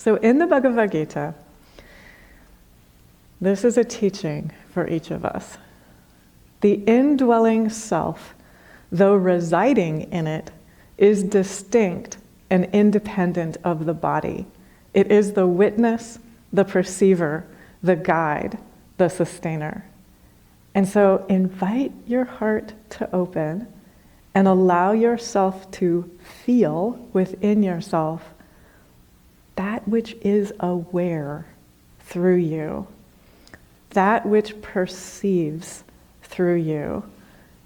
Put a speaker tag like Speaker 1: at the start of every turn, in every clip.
Speaker 1: So in the Bhagavad Gita, this is a teaching for each of us. The indwelling self, though residing in it, is distinct and independent of the body. It is the witness, the perceiver, the guide, the sustainer. And so invite your heart to open and allow yourself to feel within yourself that which is aware through you, that which perceives through you,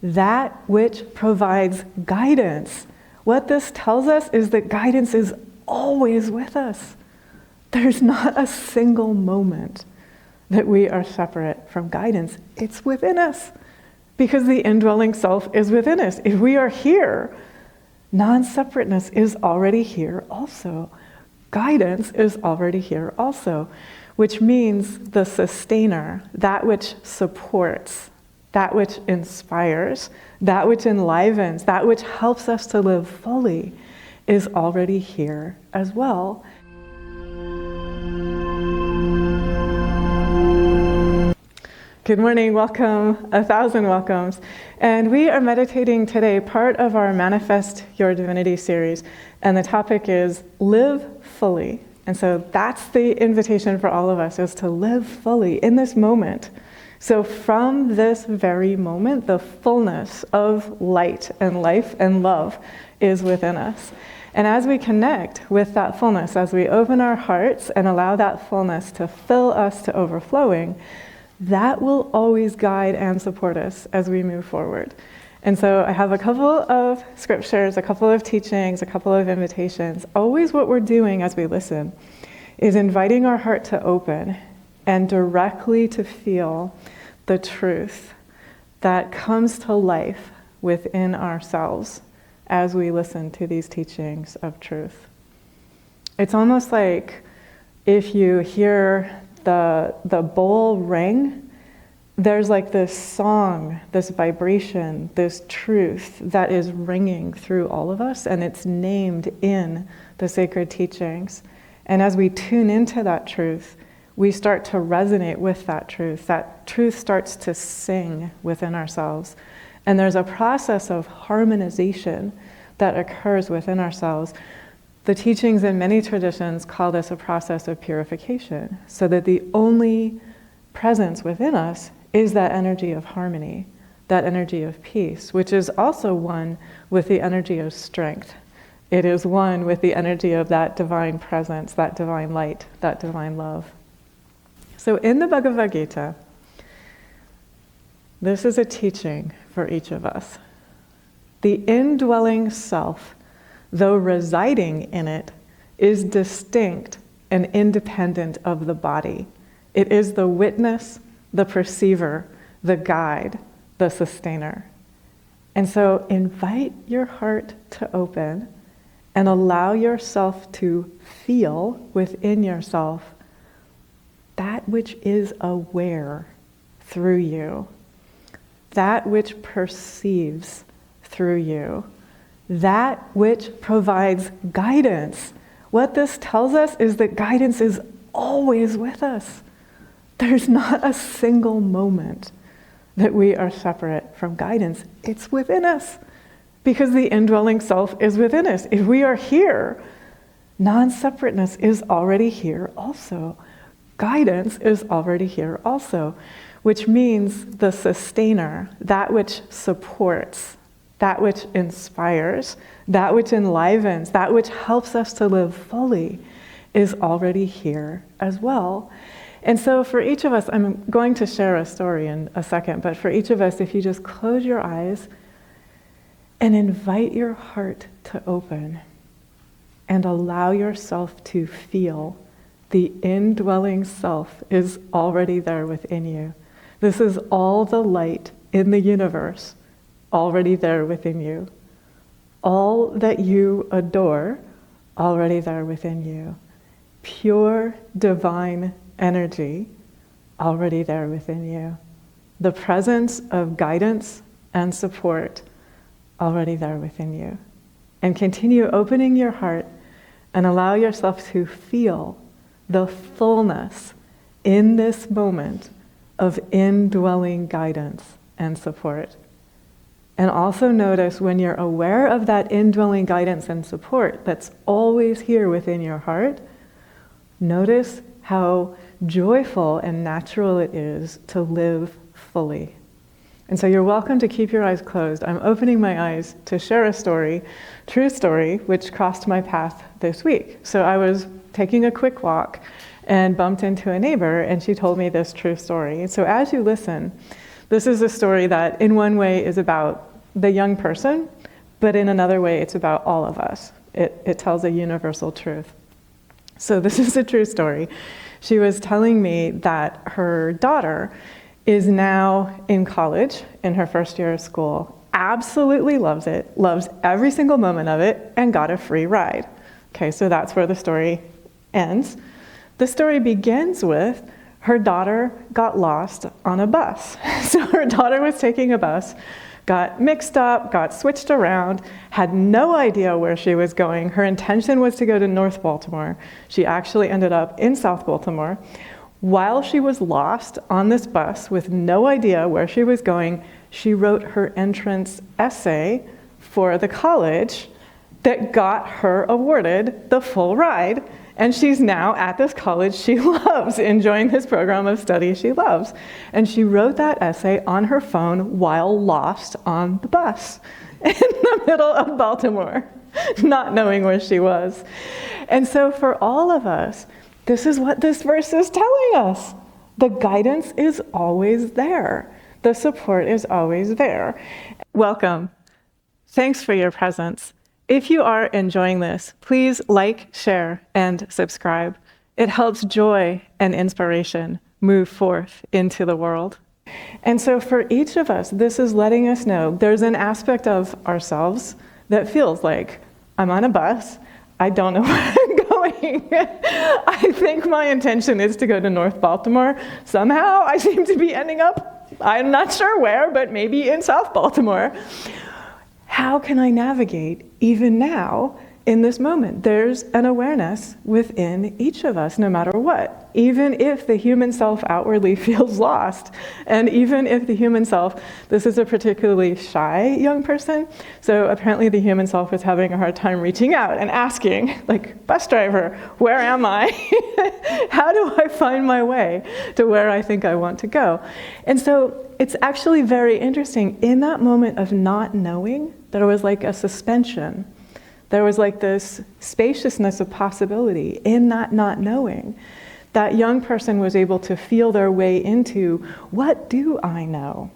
Speaker 1: that which provides guidance. What this tells us is that guidance is always with us. There's not a single moment that we are separate from guidance. It's within us because the indwelling self is within us. If we are here, non-separateness is already here also. Guidance is already here also, which means the sustainer, that which supports, that which inspires, that which enlivens, that which helps us to live fully is already here as well. Good morning, welcome, 1,000 welcomes. And we are meditating today, part of our Manifest Your Divinity series. And the topic is live fully. And so that's the invitation for all of us, is to live fully in this moment. So from this very moment, the fullness of light and life and love is within us. And as we connect with that fullness, as we open our hearts and allow that fullness to fill us to overflowing, that will always guide and support us as we move forward. And so I have a couple of scriptures, a couple of teachings, a couple of invitations. Always what we're doing as we listen is inviting our heart to open and directly to feel the truth that comes to life within ourselves as we listen to these teachings of truth. It's almost like if you hear the bowl ring, there's like this song, this vibration, this truth that is ringing through all of us, and it's named in the sacred teachings. And as we tune into that truth, we start to resonate with that truth. That truth starts to sing within ourselves. And there's a process of harmonization that occurs within ourselves. The teachings in many traditions call this a process of purification, so that the only presence within us is that energy of harmony, that energy of peace, which is also one with the energy of strength. It is one with the energy of that divine presence, that divine light, that divine love. So in the Bhagavad Gita, this is a teaching for each of us. The indwelling self, though residing in it, is distinct and independent of the body. It is the witness, the perceiver, the guide, the sustainer. And so invite your heart to open and allow yourself to feel within yourself that which is aware through you, that which perceives through you, that which provides guidance. What this tells us is that guidance is always with us. There's not a single moment that we are separate from guidance. It's within us because the indwelling self is within us. If we are here, non-separateness is already here also. Guidance is already here also, which means the sustainer, that which supports, that which inspires, that which enlivens, that which helps us to live fully is already here as well. And so for each of us, I'm going to share a story in a second, but for each of us, if you just close your eyes and invite your heart to open and allow yourself to feel the indwelling self is already there within you. This is all the light in the universe already there within you. All that you adore already there within you. Pure divine energy already there within you. The presence of guidance and support already there within you. And continue opening your heart and allow yourself to feel the fullness in this moment of indwelling guidance and support. And also notice when you're aware of that indwelling guidance and support that's always here within your heart, notice how joyful and natural it is to live fully. And so you're welcome to keep your eyes closed. I'm opening my eyes to share a story, true story, which crossed my path this week. So I was taking a quick walk and bumped into a neighbor, and she told me this true story. So as you listen, this is a story that in one way is about the young person, but in another way it's about all of us. It tells a universal truth. So this is a true story. She was telling me that her daughter is now in college, in her first year of school, absolutely loves it, loves every single moment of it, and got a free ride. Okay, so that's where the story ends. The story begins with her daughter got lost on a bus. So her daughter was taking a bus, got mixed up, got switched around, had no idea where she was going. Her intention was to go to North Baltimore. She actually ended up in South Baltimore. While she was lost on this bus with no idea where she was going, she wrote her entrance essay for the college that got her awarded the full ride. And she's now at this college she loves, enjoying this program of study she loves. And she wrote that essay on her phone while lost on the bus in the middle of Baltimore, not knowing where she was. And so for all of us, this is what this verse is telling us. The guidance is always there. The support is always there. Welcome. Thanks for your presence. If you are enjoying this, please like, share, and subscribe. It helps joy and inspiration move forth into the world. And so for each of us, this is letting us know there's an aspect of ourselves that feels like, I'm on a bus, I don't know where I'm going. I think my intention is to go to North Baltimore. Somehow I seem to be ending up, I'm not sure where, but maybe in South Baltimore. How can I navigate even now in this moment? There's an awareness within each of us, no matter what. Even if the human self outwardly feels lost, and even if the human self, this is a particularly shy young person, so apparently the human self is having a hard time reaching out and asking, like, bus driver, where am I? How do I find my way to where I think I want to go? And so it's actually very interesting. In that moment of not knowing, there was like a suspension. There was like this spaciousness of possibility in that not knowing. That young person was able to feel their way into, what do I know?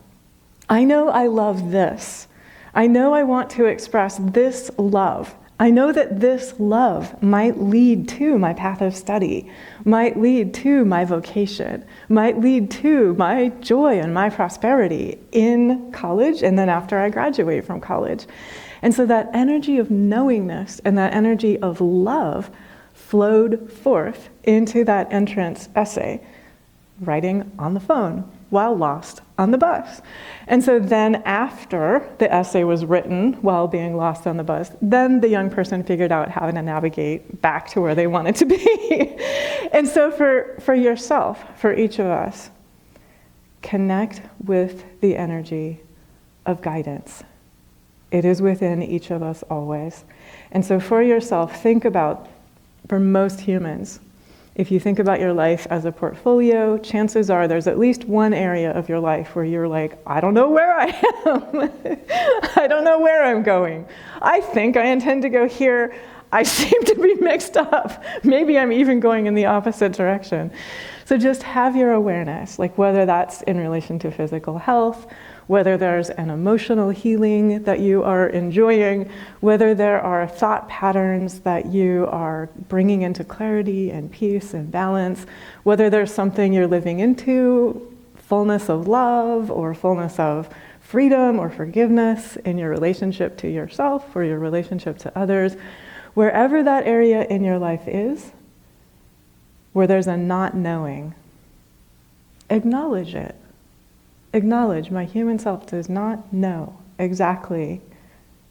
Speaker 1: I know I love this. I know I want to express this love. I know that this love might lead to my path of study, might lead to my vocation, might lead to my joy and my prosperity in college and then after I graduate from college. And so that energy of knowingness and that energy of love flowed forth into that entrance essay, writing on the phone while lost on the bus. And so then after the essay was written while being lost on the bus, then the young person figured out how to navigate back to where they wanted to be. And so for yourself, for each of us, connect with the energy of guidance. It is within each of us always. And so for yourself, think about, for most humans, if you think about your life as a portfolio, chances are there's at least one area of your life where you're like, I don't know where I am. I don't know where I'm going. I think I intend to go here. I seem to be mixed up. Maybe I'm even going in the opposite direction. So just have your awareness, like whether that's in relation to physical health, whether there's an emotional healing that you are enjoying, whether there are thought patterns that you are bringing into clarity and peace and balance, whether there's something you're living into, fullness of love or fullness of freedom or forgiveness in your relationship to yourself or your relationship to others, wherever that area in your life is, where there's a not knowing, acknowledge it. Acknowledge my human self does not know exactly,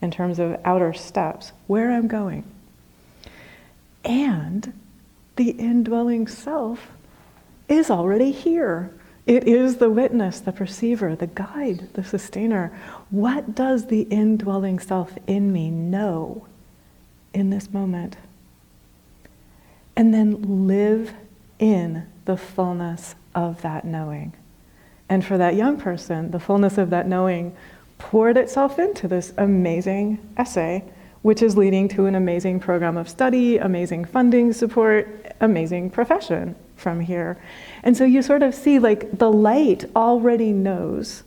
Speaker 1: in terms of outer steps, where I'm going. And the indwelling self is already here. It is the witness, the perceiver, the guide, the sustainer. What does the indwelling self in me know in this moment? And then live in the fullness of that knowing. And for that young person, the fullness of that knowing poured itself into this amazing essay, which is leading to an amazing program of study, amazing funding support, amazing profession from here. And so you sort of see like the light already knows.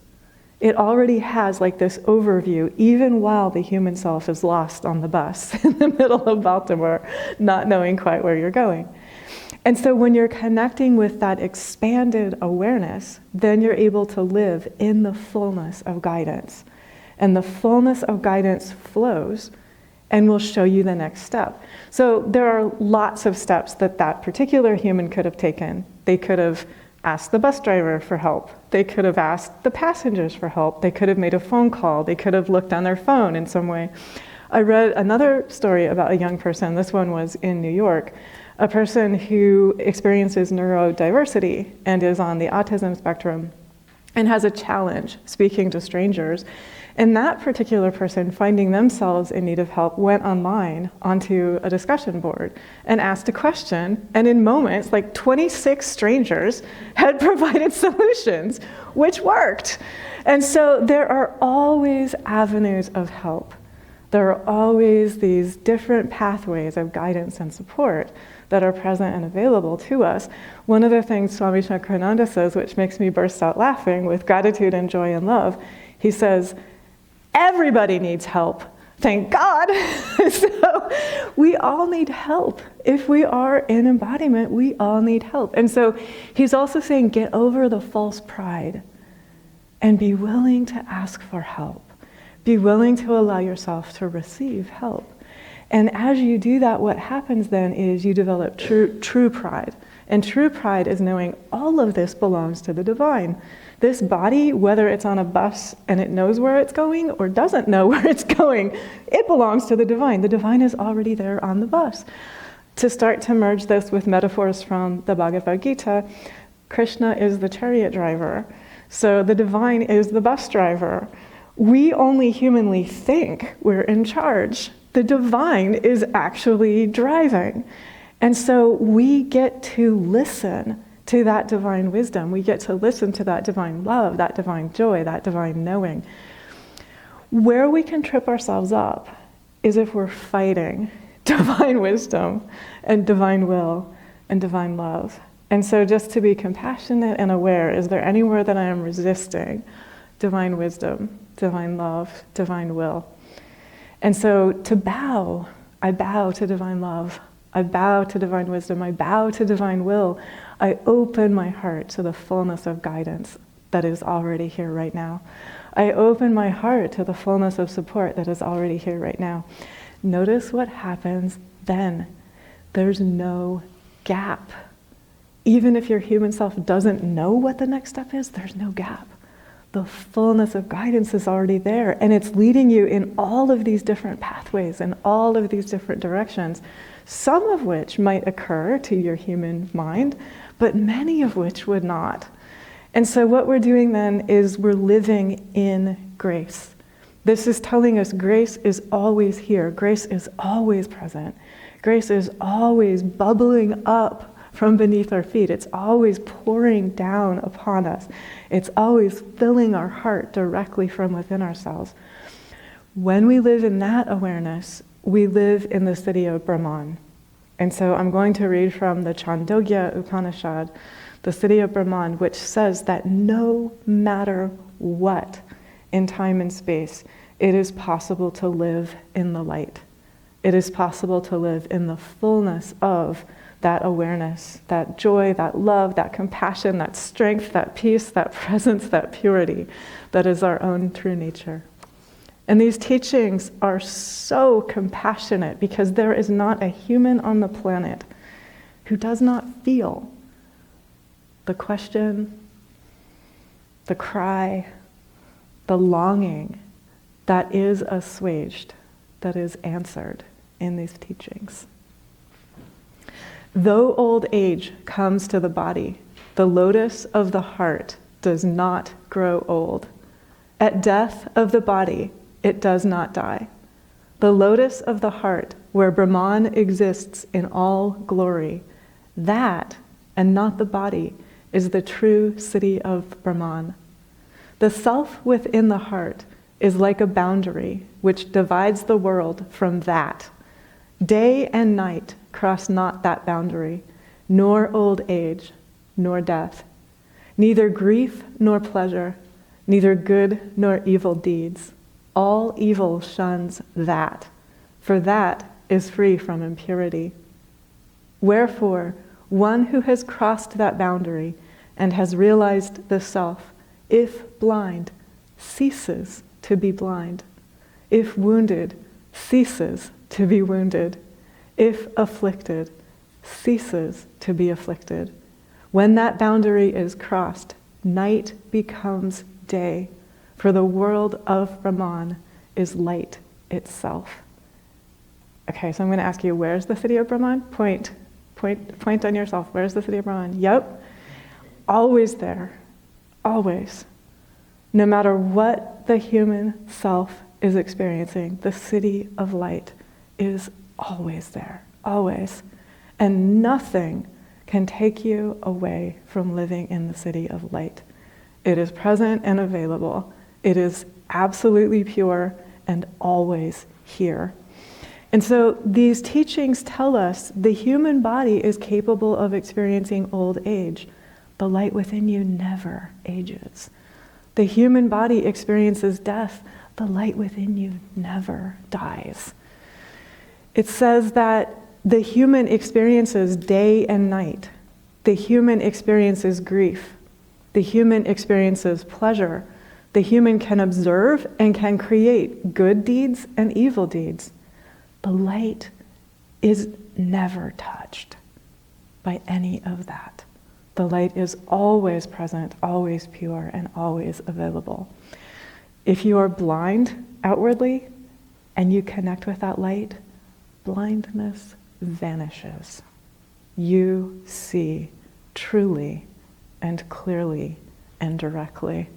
Speaker 1: It already has like this overview, even while the human self is lost on the bus in the middle of Baltimore, not knowing quite where you're going. And so when you're connecting with that expanded awareness, then you're able to live in the fullness of guidance. And the fullness of guidance flows and will show you the next step. So there are lots of steps that that particular human could have taken. They could have asked the bus driver for help. They could have asked the passengers for help. They could have made a phone call. They could have looked on their phone in some way. I read another story about a young person. This one was in New York. A person who experiences neurodiversity and is on the autism spectrum and has a challenge speaking to strangers. And that particular person, finding themselves in need of help, went online onto a discussion board and asked a question. And in moments, like 26 strangers had provided solutions, which worked. And so there are always avenues of help. There are always these different pathways of guidance and support that are present and available to us. One of the things Swami NItyananda says, which makes me burst out laughing with gratitude and joy and love, he says, everybody needs help. Thank God. So we all need help. If we are in embodiment, we all need help. And so he's also saying, get over the false pride and be willing to ask for help. Be willing to allow yourself to receive help. And as you do that, what happens then is you develop true pride. And true pride is knowing all of this belongs to the divine. This body, whether it's on a bus and it knows where it's going or doesn't know where it's going, it belongs to the divine. The divine is already there on the bus. To start to merge this with metaphors from the Bhagavad Gita, Krishna is the chariot driver. So the divine is the bus driver. We only humanly think we're in charge. The divine is actually driving. And so we get to listen to that divine wisdom. We get to listen to that divine love, that divine joy, that divine knowing. Where we can trip ourselves up is if we're fighting divine wisdom and divine will and divine love. And so just to be compassionate and aware, is there anywhere that I am resisting divine wisdom, divine love, divine will? And so to bow, I bow to divine love. I bow to divine wisdom. I bow to divine will. I open my heart to the fullness of guidance that is already here right now. I open my heart to the fullness of support that is already here right now. Notice what happens then. There's no gap. Even if your human self doesn't know what the next step is, there's no gap. The fullness of guidance is already there, and it's leading you in all of these different pathways and all of these different directions, some of which might occur to your human mind, but many of which would not. And so what we're doing then is we're living in grace. This is telling us grace is always here. Grace is always present. Grace is always bubbling up from beneath our feet. It's always pouring down upon us. It's always filling our heart directly from within ourselves. When we live in that awareness, we live in the city of Brahman. And so I'm going to read from the Chandogya Upanishad, the city of Brahman, which says that no matter what in time and space, it is possible to live in the light. It is possible to live in the fullness of that awareness, that joy, that love, that compassion, that strength, that peace, that presence, that purity that is our own true nature. And these teachings are so compassionate because there is not a human on the planet who does not feel the question, the cry, the longing that is assuaged, that is answered in these teachings. Though old age comes to the body, the lotus of the heart does not grow old. At death of the body, it does not die. The lotus of the heart, where Brahman exists in all glory, that, and not the body, is the true city of Brahman. The self within the heart is like a boundary which divides the world from that. Day and night cross not that boundary, nor old age, nor death. Neither grief nor pleasure, neither good nor evil deeds. All evil shuns that, for that is free from impurity. Wherefore, one who has crossed that boundary and has realized the self, if blind, ceases to be blind. If wounded, ceases to be wounded. If afflicted, ceases to be afflicted. When that boundary is crossed, night becomes day, for the world of Brahman is light itself. Okay, so I'm going to ask you, where's the city of Brahman? Point on yourself. Where's the city of Brahman? Yep. Always there. Always. No matter what the human self is experiencing, the city of light is always there. Always. And nothing can take you away from living in the city of light. It is present and available. It is absolutely pure and always here. And so these teachings tell us the human body is capable of experiencing old age. The light within you never ages. The human body experiences death. The light within you never dies. It says that the human experiences day and night. The human experiences grief. The human experiences pleasure. The human can observe and can create good deeds and evil deeds. The light is never touched by any of that. The light is always present, always pure, and always available. If you are blind outwardly and you connect with that light, blindness vanishes. You see truly and clearly and directly.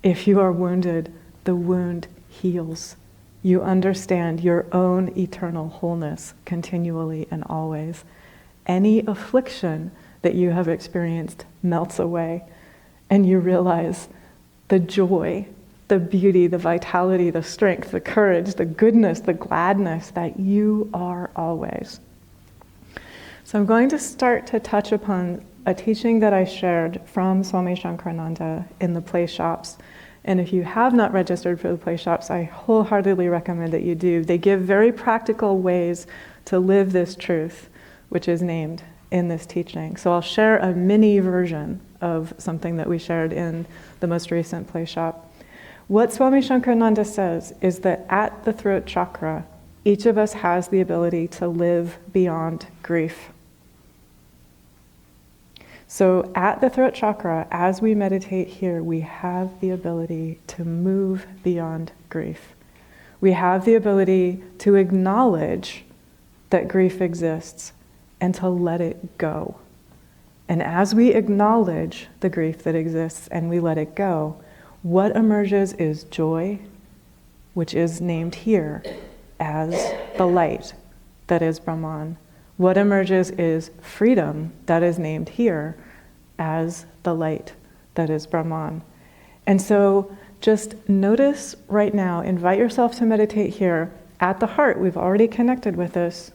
Speaker 1: If you are wounded, the wound heals. You understand your own eternal wholeness continually and always. Any affliction that you have experienced melts away, and you realize the joy, the beauty, the vitality, the strength, the courage, the goodness, the gladness that you are always. So I'm going to start to touch upon a teaching that I shared from Swami NItyananda in the play shops. And if you have not registered for the play shops, I wholeheartedly recommend that you do. They give very practical ways to live this truth, which is named in this teaching. So I'll share a mini version of something that we shared in the most recent play shop. What Swami NItyananda says is that at the throat chakra, each of us has the ability to live beyond grief. So at the throat chakra, as we meditate here, we have the ability to move beyond grief. We have the ability to acknowledge that grief exists and to let it go. And as we acknowledge the grief that exists and we let it go, what emerges is joy, which is named here as the light that is Brahman. What emerges is freedom, that is named here as the light that is Brahman. And so just notice right now, invite yourself to meditate here at the heart. We've already connected with this.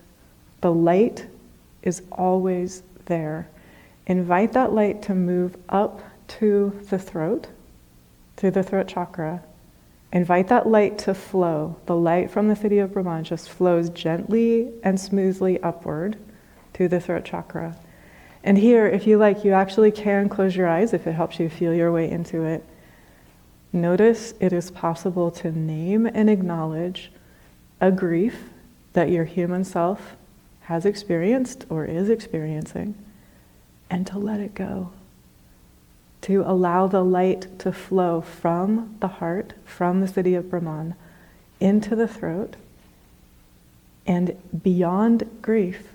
Speaker 1: The light is always there. Invite that light to move up to the throat, through the throat chakra. Invite that light to flow. The light from the city of Brahman just flows gently and smoothly upward to the throat chakra. And here, if you like, you actually can close your eyes if it helps you feel your way into it. Notice it is possible to name and acknowledge a grief that your human self has experienced or is experiencing, and to let it go. To allow the light to flow from the heart, from the city of Brahman, into the throat, and beyond grief,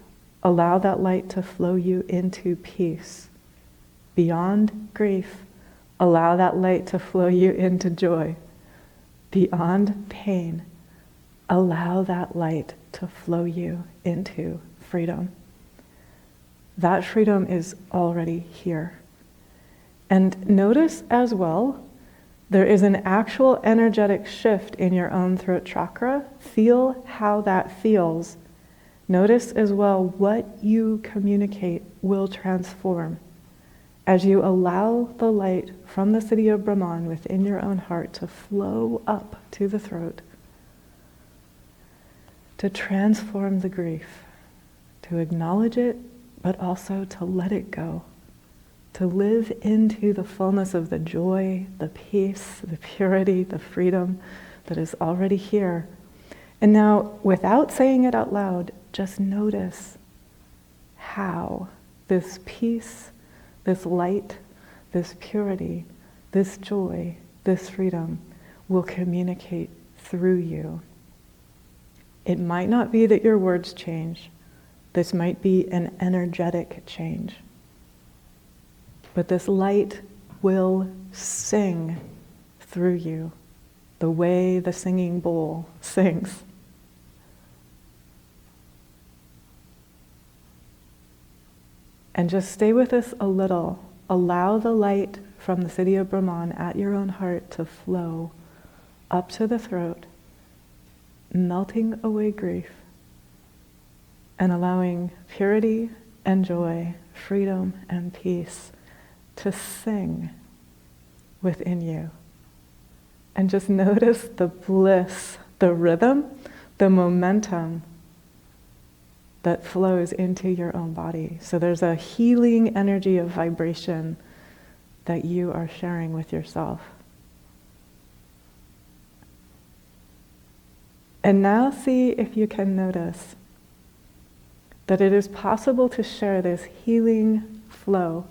Speaker 1: Allow that light to flow you into peace. Beyond grief, allow that light to flow you into joy. Beyond pain, allow that light to flow you into freedom. That freedom is already here. And notice as well, there is an actual energetic shift in your own throat chakra. Feel how that feels. Notice as well what you communicate will transform as you allow the light from the city of Brahman within your own heart to flow up to the throat, to transform the grief, to acknowledge it, but also to let it go, to live into the fullness of the joy, the peace, the purity, the freedom that is already here. And now, without saying it out loud, just notice how this peace, this light, this purity, this joy, this freedom will communicate through you. It might not be that your words change. This might be an energetic change. But this light will sing through you the way the singing bowl sings. And just stay with us a little. Allow the light from the city of Brahman at your own heart to flow up to the throat, melting away grief, and allowing purity and joy, freedom and peace to sing within you. And just notice the bliss, the rhythm, the momentum that flows into your own body. So there's a healing energy of vibration that you are sharing with yourself. And now see if you can notice that it is possible to share this healing flow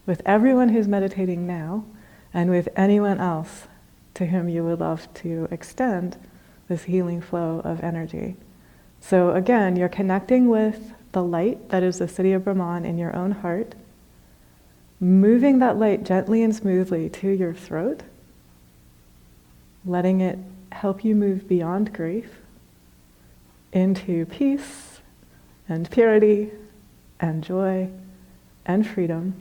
Speaker 1: with everyone who's meditating now and with anyone else to whom you would love to extend this healing flow of energy. So again, you're connecting with the light that is the city of Brahman in your own heart, moving that light gently and smoothly to your throat, letting it help you move beyond grief into peace and purity and joy and freedom.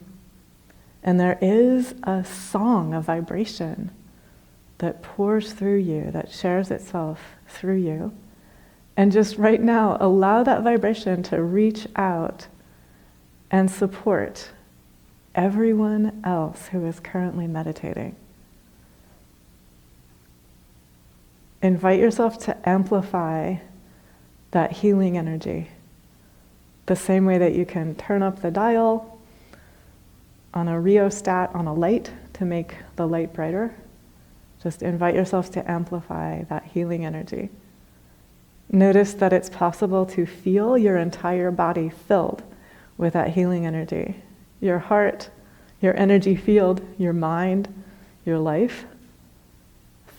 Speaker 1: And there is a song, a vibration that pours through you, that shares itself through you. And just right now, allow that vibration to reach out and support everyone else who is currently meditating. Invite yourself to amplify that healing energy. The same way that you can turn up the dial on a rheostat on a light to make the light brighter. Just invite yourself to amplify that healing energy. Notice that it's possible to feel your entire body filled with that healing energy. Your heart, your energy field, your mind, your life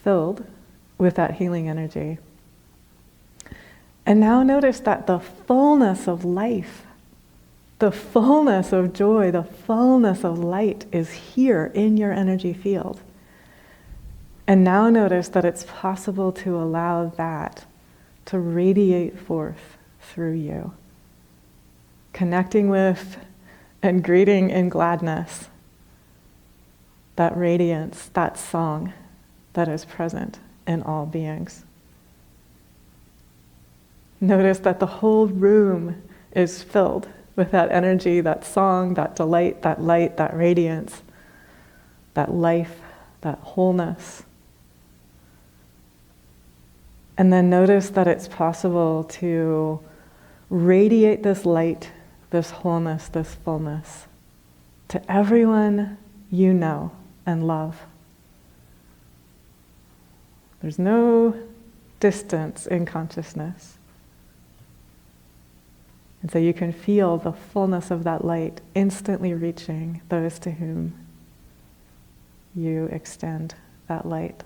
Speaker 1: filled with that healing energy. And now notice that the fullness of life, the fullness of joy, the fullness of light is here in your energy field. And now notice that it's possible to allow that to radiate forth through you, connecting with and greeting in gladness that radiance, that song that is present in all beings. Notice that the whole room is filled with that energy, that song, that delight, that light, that radiance, that life, that wholeness. And then notice that it's possible to radiate this light, this wholeness, this fullness to everyone you know and love. There's no distance in consciousness. And so you can feel the fullness of that light instantly reaching those to whom you extend that light.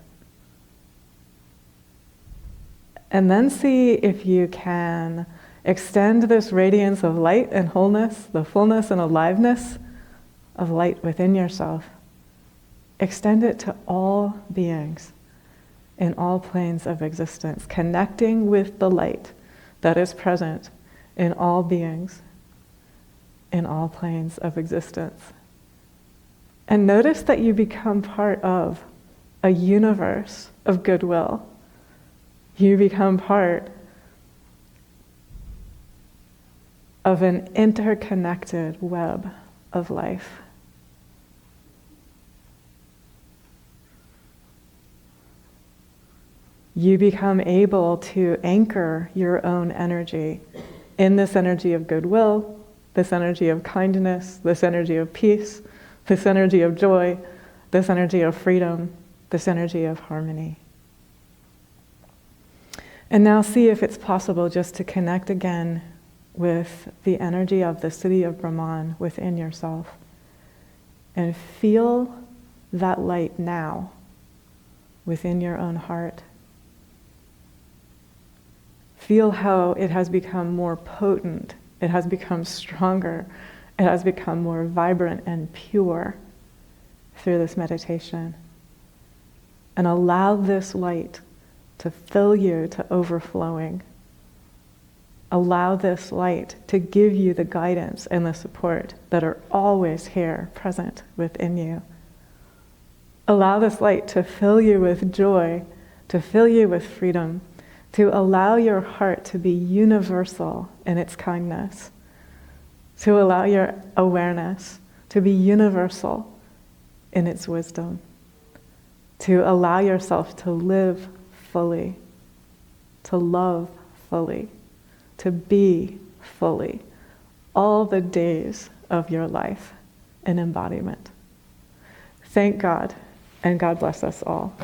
Speaker 1: And then see if you can Extend this radiance of light and wholeness, the fullness and aliveness of light within yourself. Extend it to all beings in all planes of existence, connecting with the light that is present in all beings in all planes of existence. And notice that you become part of a universe of goodwill. You become part of an interconnected web of life. You become able to anchor your own energy in this energy of goodwill, this energy of kindness, this energy of peace, this energy of joy, this energy of freedom, this energy of harmony. And now see if it's possible just to connect again with the energy of the city of Brahman within yourself. And feel that light now within your own heart. Feel how it has become more potent, it has become stronger, it has become more vibrant and pure through this meditation. And allow this light to fill you to overflowing. Allow this light to give you the guidance and the support that are always here, present within you. Allow this light to fill you with joy, to fill you with freedom, to allow your heart to be universal in its kindness, to allow your awareness to be universal in its wisdom, to allow yourself to live fully, to love fully, to be fully all the days of your life in embodiment. Thank God, and God bless us all.